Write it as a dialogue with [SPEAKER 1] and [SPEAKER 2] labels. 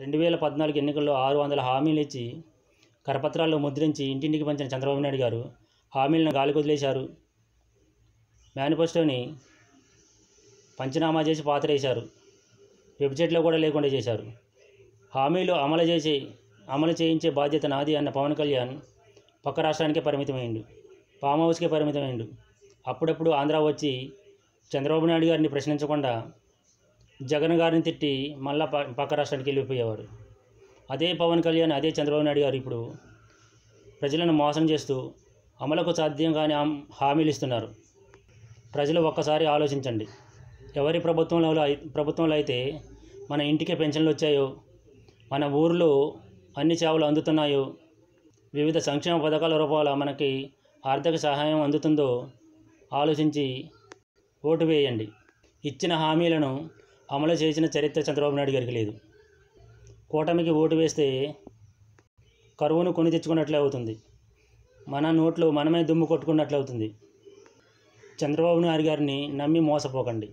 [SPEAKER 1] 2014 ఎన్నికల్లో 600 హామీలు ఇచ్చి కరపత్రాల్లో ముద్రించి ఇంటింటికి పంచిన చంద్రబాబు నాయుడు గారు హామీలను గాలికి వదిలేశారు. మేనిఫెస్టోని పంచనామా చేసి పాతరేశారు. వెబ్సైట్లో కూడా లేకుండా చేశారు. హామీలు అమలు చేయించే బాధ్యత నాది అన్న పవన్ కళ్యాణ్ పక్క రాష్ట్రానికే పరిమితమైండు, ఫామ్ హౌస్కే పరిమితమైండు. అప్పుడప్పుడు ఆంధ్ర వచ్చి చంద్రబాబు నాయుడు గారిని ప్రశ్నించకుండా జగన్ గారిని తిట్టి మళ్ళా పక్క రాష్ట్రానికి వెళ్ళిపోయేవారు. అదే పవన్ కళ్యాణ్, అదే చంద్రబాబు నాయుడు గారు ఇప్పుడు ప్రజలను మోసం చేస్తూ అమలుకు సాధ్యం కాని హామీలు ఇస్తున్నారు. ప్రజలు ఒక్కసారి ఆలోచించండి. ఎవరి ప్రభుత్వంలో అయితే మన ఇంటికే పెన్షన్లు వచ్చాయో, మన ఊర్లో అన్ని సేవలు అందుతున్నాయో, వివిధ సంక్షేమ పథకాల రూపాల మనకి ఆర్థిక సహాయం అందుతుందో ఆలోచించి ఓటు వేయండి. ఇచ్చిన హామీలను అమలు చేసిన చరిత్ర చంద్రబాబు నాయుడు గారికి లేదు. కూటమికి ఓటు వేస్తే కరువును కొని తెచ్చుకున్నట్లే అవుతుంది. మన నోట్లో మనమే దుమ్ము కొట్టుకున్నట్లు అవుతుంది. చంద్రబాబు నాయుడు గారిని నమ్మి మోసపోకండి.